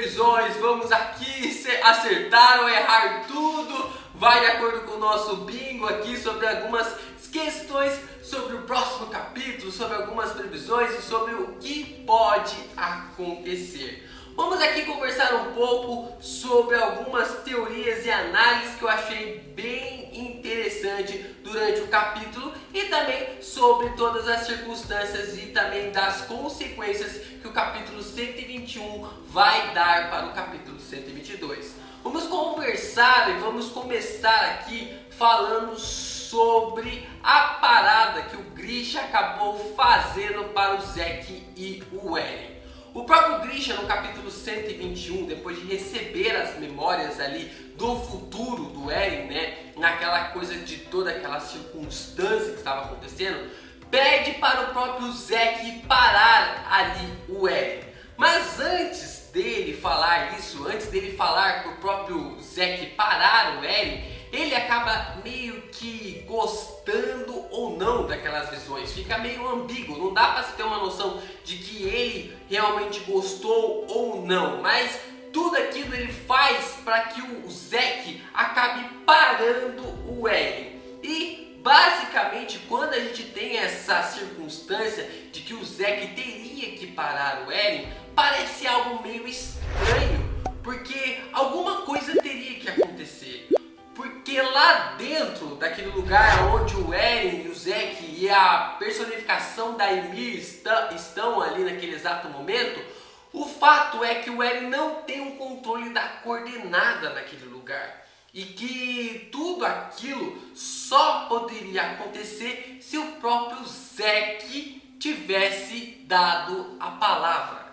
previsões, vamos aqui acertar ou errar tudo, vai de acordo com o nosso bingo aqui sobre algumas questões sobre o próximo capítulo, sobre algumas previsões e sobre o que pode acontecer. Vamos aqui conversar um pouco sobre algumas teorias e análises que eu achei bem interessante durante o capítulo e também sobre todas as circunstâncias e também das consequências que o capítulo 121 vai dar para o capítulo 122. Vamos conversar e vamos começar aqui falando sobre a parada que o Grisha acabou fazendo para o Zack e o Eren. O próprio Grisha, no capítulo 121, depois de receber as memórias ali do futuro do Eren, né, naquela coisa de toda aquela circunstância que estava acontecendo, pede para o próprio Zack parar ali o Eren. Mas antes dele falar isso, antes dele falar para o próprio Zack parar o Eren, ele acaba meio que gostando ou não daquelas visões, fica meio ambíguo, não dá para se ter uma noção de que ele realmente gostou ou não, mas tudo aquilo ele faz para que o Zack acabe parando o Eren. E basicamente quando a gente tem essa circunstância de que o Zack teria que parar o Eren, parece algo meio estranho, porque alguma coisa teria que acontecer. Porque lá dentro daquele lugar onde o Eren e o Zack e a personificação da Ymir estão ali naquele exato momento, o fato é que o Eren não tem um controle da coordenada naquele lugar. E que tudo aquilo só poderia acontecer se o próprio Zack tivesse dado a palavra.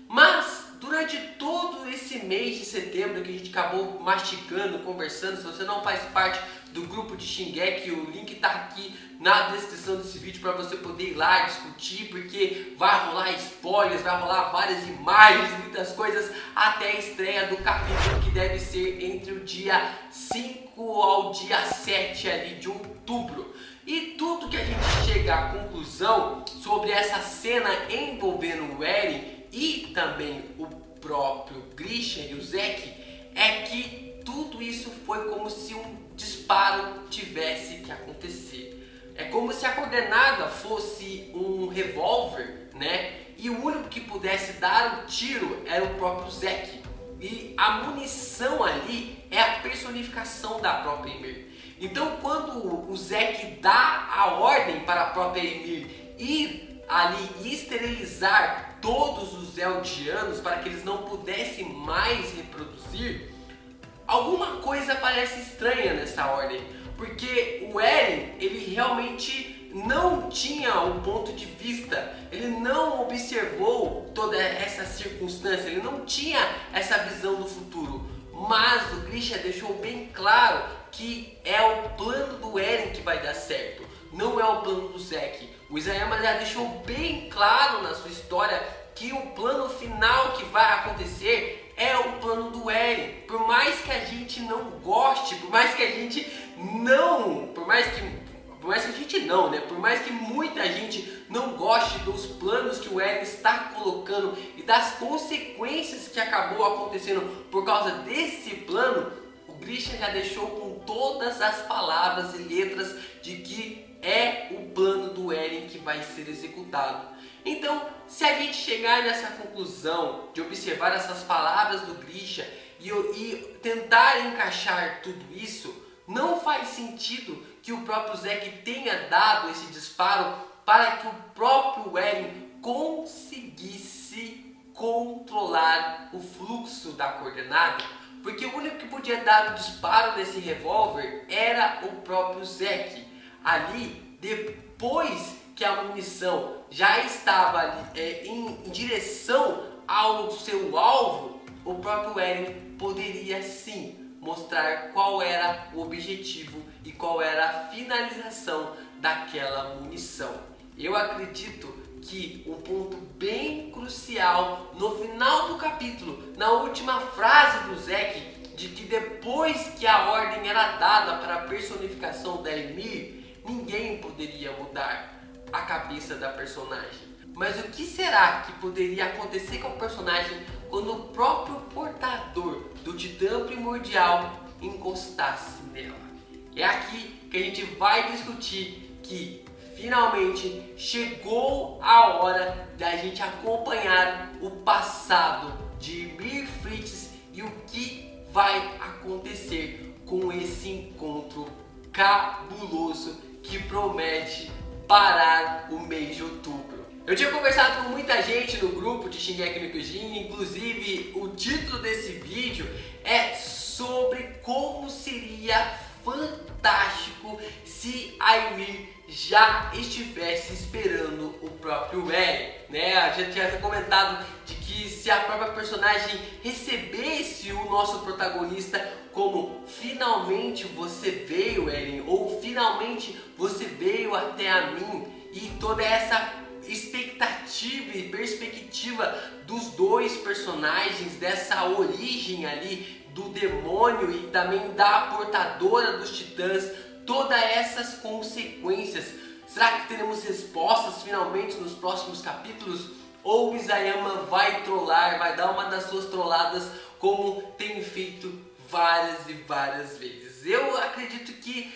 Mas durante todo esse mês de setembro que a gente acabou mastigando, conversando, se você não faz parte do grupo de Shingeki, o link está aqui na descrição desse vídeo para você poder ir lá discutir, porque vai rolar spoilers, vai rolar várias imagens, muitas coisas, até a estreia do capítulo que deve ser entre o dia 5 ao dia 7 ali de outubro. E tudo que a gente chega à conclusão sobre essa cena envolvendo o Eren e também o próprio Grisha e o Zack é que tudo isso foi como se um disparo tivesse que acontecer. É como se a coordenada fosse um revólver, né? E o único que pudesse dar o tiro era o próprio Zack. E a munição ali é a personificação da própria Ymir. Então quando o Zack dá a ordem para a própria Ymir ir ali esterilizar todos os Eldianos para que eles não pudessem mais reproduzir, alguma coisa parece estranha nessa ordem, porque o Eren, ele realmente não tinha um ponto de vista, ele não observou toda essa circunstância, ele não tinha essa visão do futuro, mas o Grisha deixou bem claro que é o plano do Eren que vai dar certo, não é o plano do Zack. O Isayama já deixou bem claro na sua história que o plano final que vai acontecer é o plano do Eren. Por mais que a gente não goste, por mais que muita gente não goste dos planos que o Eren está colocando e das consequências que acabou acontecendo por causa desse plano, o Grisha já deixou com todas as palavras e letras de que é o plano do Eren que vai ser executado. Então, se a gente chegar nessa conclusão de observar essas palavras do Grisha e tentar encaixar tudo isso, não faz sentido que o próprio Zack tenha dado esse disparo para que o próprio Eren conseguisse controlar o fluxo da coordenada, porque o único que podia dar o disparo desse revólver era o próprio Zack. Ali, depois que a munição já estava ali, em direção ao seu alvo, o próprio Eren poderia sim mostrar qual era o objetivo e qual era a finalização daquela munição. Eu acredito que um ponto bem crucial no final do capítulo, na última frase do Zack, de que depois que a ordem era dada para a personificação da Ymir, ninguém poderia mudar a cabeça da personagem. Mas o que será que poderia acontecer com o personagem quando o próprio portador do Titã Primordial encostasse nela. É aqui que a gente vai discutir que finalmente chegou a hora da gente acompanhar o passado de Ymir Friths e o que vai acontecer com esse encontro cabuloso que promete parar o mês de outubro. Eu tinha conversado com muita gente no grupo de Shingeki no Kyojin, inclusive o título desse vídeo é sobre como seria fantástico se a Ymir já estivesse esperando o próprio Eren, né? A gente tinha comentado de que se a própria personagem recebesse o nosso protagonista como finalmente você veio, Eren, ou finalmente você veio até a mim, e toda essa expectativa e perspectiva dos dois personagens, dessa origem ali do demônio e também da portadora dos titãs, todas essas consequências. Será que teremos respostas finalmente nos próximos capítulos? Ou o Isayama vai trollar, vai dar uma das suas trolladas como tem feito várias e várias vezes? Eu acredito que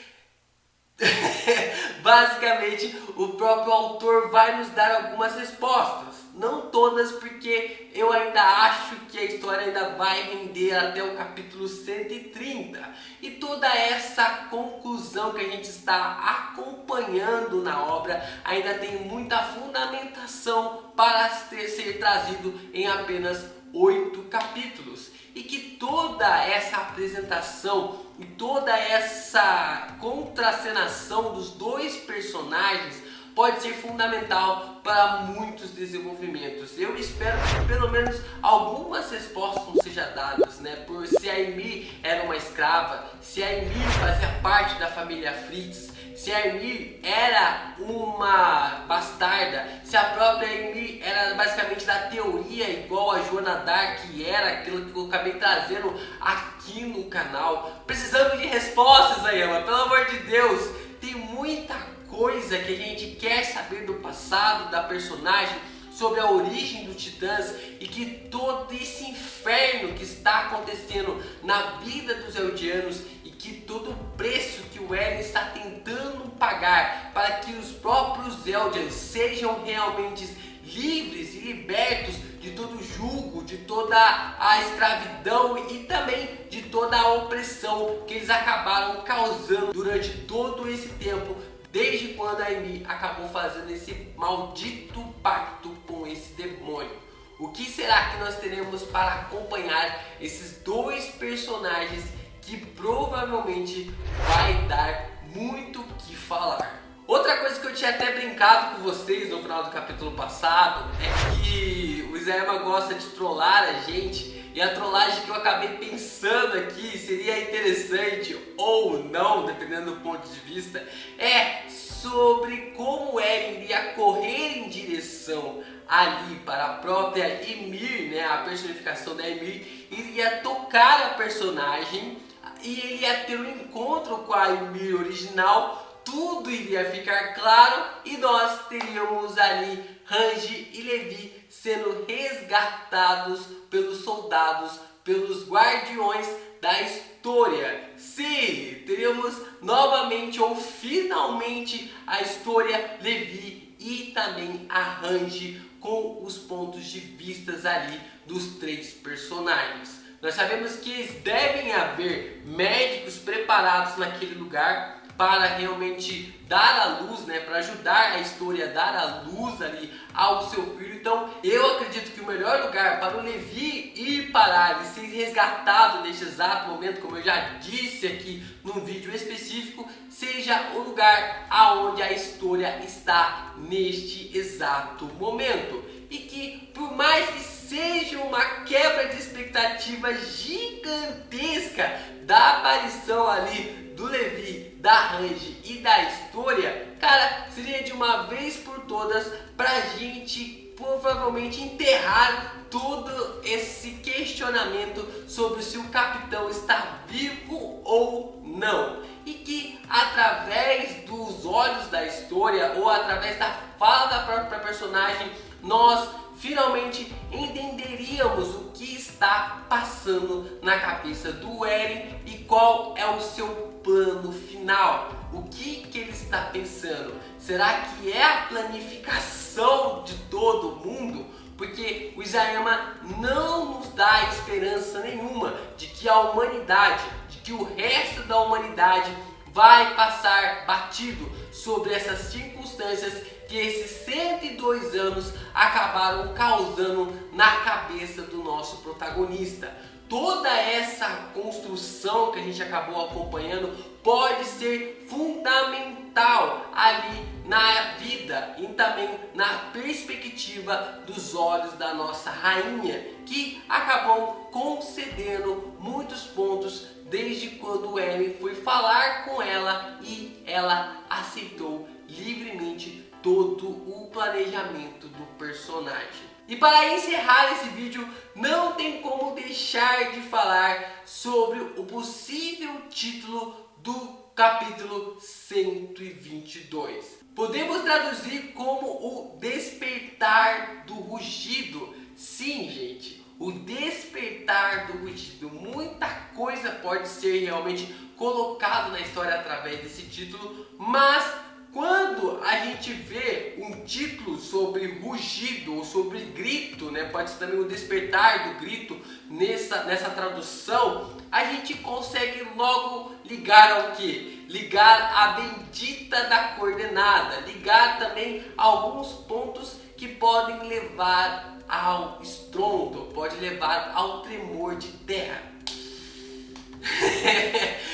basicamente o próprio autor vai nos dar algumas respostas, não todas, porque eu ainda acho que a história ainda vai render até o capítulo 130 e toda essa conclusão que a gente está acompanhando na obra ainda tem muita fundamentação para ser trazido em apenas 8 capítulos, e que toda essa apresentação e toda essa contracenação dos dois personagens pode ser fundamental para muitos desenvolvimentos. Eu espero que pelo menos algumas respostas não sejam dadas, né? Por se a Ymir era uma escrava, se a Ymir fazia parte da família Friths, se a Ymir era uma bastarda, se a própria Ymir era basicamente da teoria igual a Joana Dark, que era aquilo que eu acabei trazendo aqui no canal. Precisamos de respostas aí, Ama, pelo amor de Deus. Tem muita coisa que a gente quer saber do passado da personagem, sobre a origem dos titãs, e que todo esse inferno que está acontecendo na vida dos eldianos e que todo o preço que o Eren está tentando pagar para que os próprios Eldians sejam realmente livres e libertos de todo o jugo, de toda a escravidão e também de toda a opressão que eles acabaram causando durante todo esse tempo, desde quando a Ymir acabou fazendo esse maldito pacto com esse demônio. O que será que nós teremos para acompanhar esses dois personagens que provavelmente vai dar muito o que falar? Outra coisa que eu tinha até brincado com vocês no final do capítulo passado é que o Isayama gosta de trollar a gente, e a trollagem que eu acabei pensando aqui seria interessante ou não, dependendo do ponto de vista, é sobre como Eren iria correr em direção ali para a própria Ymir, né, a personificação da Ymir, iria tocar a personagem e ele ia ter um encontro com a Ymir original. Tudo iria ficar claro e nós teríamos ali Hanji e Levi sendo resgatados pelos soldados, pelos guardiões da história. Sim, teríamos novamente ou finalmente a história Levi e também a Hanji com os pontos de vistas ali dos três personagens. Nós sabemos que devem haver médicos preparados naquele lugar para realmente dar a luz, né, para ajudar a história a dar a luz ali ao seu filho. Então eu acredito que o melhor lugar para o Levi ir parar e ser resgatado neste exato momento, como eu já disse aqui num vídeo específico, seja o lugar aonde a história está neste exato momento. E que por mais que seja uma quebra de expectativa gigantesca da aparição ali do Levi, da Hanji e da história, cara, seria de uma vez por todas pra gente provavelmente enterrar todo esse questionamento sobre se o capitão está vivo ou não. E que através dos olhos da história ou através da fala da própria personagem, nós finalmente entenderíamos o que está passando na cabeça do Eren e qual é o seu plano final. O que ele está pensando? Será que é a planificação de todo mundo? Porque o Isayama não nos dá esperança nenhuma de que a humanidade, de que o resto da humanidade vai passar batido sobre essas circunstâncias que esses 102 anos acabaram causando na cabeça do nosso protagonista. Toda essa construção que a gente acabou acompanhando pode ser fundamental ali na vida e também na perspectiva dos olhos da nossa rainha, que acabou concedendo muitos pontos desde quando o Eren foi falar com ela e ela aceitou livremente todo o planejamento do personagem. E para encerrar esse vídeo, não tem como deixar de falar sobre o possível título do capítulo 122. Podemos traduzir como o despertar do rugido. Sim, gente, o despertar do rugido. Muita coisa pode ser realmente colocado na história através desse título, mas quando a gente vê um título sobre rugido ou sobre grito, né, pode ser também o despertar do grito nessa tradução, a gente consegue logo ligar ao que? Ligar a bendita da coordenada, ligar também alguns pontos que podem levar ao estrondo, pode levar ao tremor de terra.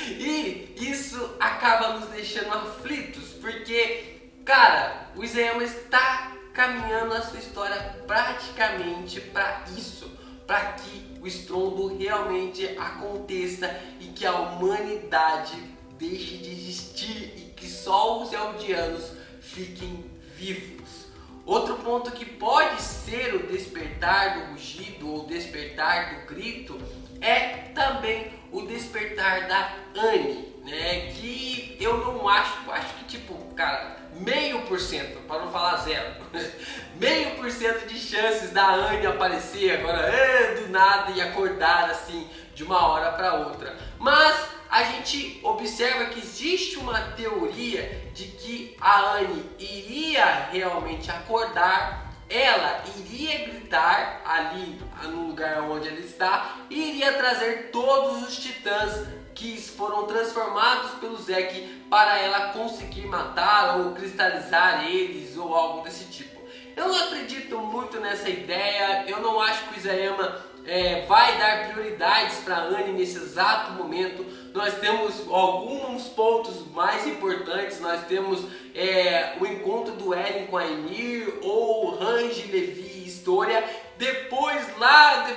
E isso acaba nos deixando aflitos, porque, cara, o Isayama está caminhando a sua história praticamente para isso, para que o estrondo realmente aconteça e que a humanidade deixe de existir e que só os eldianos fiquem vivos. Outro ponto que pode ser o despertar do rugido ou despertar do grito é também o despertar da Annie, né? Que eu não acho que tipo, cara, 0,5%, para não falar 0, 0,5% de chances da Annie aparecer agora do nada e acordar assim de uma hora para outra. Mas a gente observa que existe uma teoria de que a Annie iria realmente acordar, ela iria gritar ali no lugar onde ela está e iria trazer todos os titãs que foram transformados pelo Zeke para ela conseguir matar ou cristalizar eles ou algo desse tipo. Eu não acredito muito nessa ideia, eu não acho que o Isayama vai dar prioridades para a Annie nesse exato momento. Nós temos alguns pontos mais importantes, nós temos o encontro do Eren com a Ymir, ou Range, Levi e Historia. Depois lá,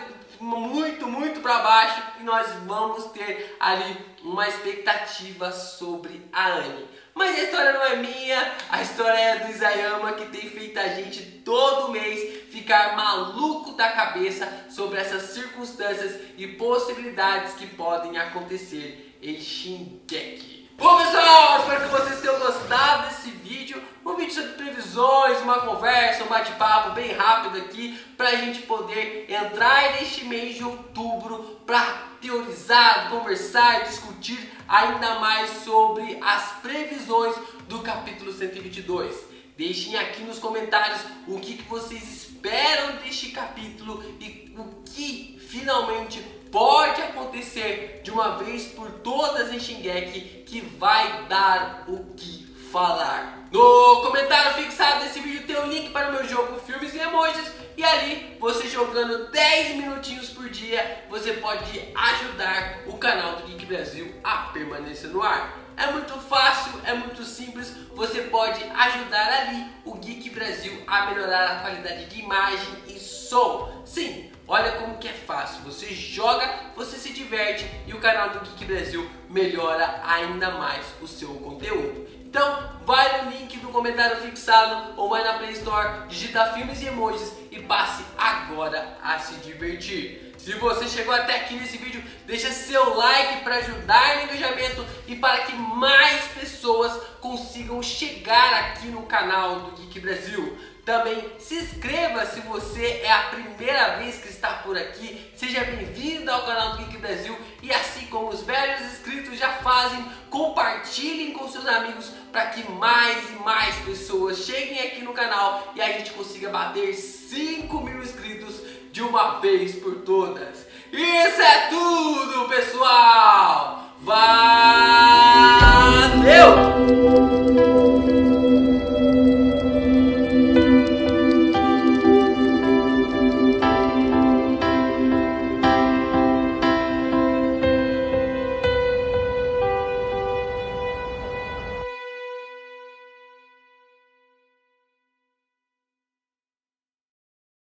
muito para baixo, nós vamos ter ali uma expectativa sobre a Annie. Mas a história não é minha, a história é do Isayama, que tem feito a gente todo mês ficar maluco da cabeça sobre essas circunstâncias e possibilidades que podem acontecer em Shingeki. Bom, pessoal, espero que vocês tenham gostado desse vídeo. Um vídeo sobre previsões, uma conversa, um bate-papo bem rápido aqui pra gente poder entrar neste mês de outubro pra teorizar, conversar, discutir ainda mais sobre as previsões do capítulo 122. Deixem aqui nos comentários o que vocês esperam deste capítulo e o que finalmente pode acontecer de uma vez por todas em Shingeki que vai dar o que falar. No comentário fixado desse vídeo tem o link para o meu jogo Filmes e Emojis, e ali, você jogando 10 minutinhos por dia, você pode ajudar o canal do Geek Brasil a permanecer no ar. É muito fácil, é muito simples, você pode ajudar ali o Geek Brasil a melhorar a qualidade de imagem e som. Sim, olha como que é fácil, você joga, você se diverte e o canal do Geek Brasil melhora ainda mais o seu conteúdo. Então, vai no link do comentário fixado ou vai na Play Store, digita Filmes e Emojis e passe agora a se divertir. Se você chegou até aqui nesse vídeo, deixa seu like para ajudar no engajamento e para que mais pessoas consigam chegar aqui no canal do Geek Brasil. Também se inscreva se você é a primeira vez que está por aqui. Seja bem-vindo ao canal do Geek Brasil. E assim como os velhos inscritos já fazem, compartilhem com seus amigos para que mais e mais pessoas cheguem aqui no canal e a gente consiga bater 5.000 inscritos de uma vez por todas. Isso é tudo, pessoal! Vai!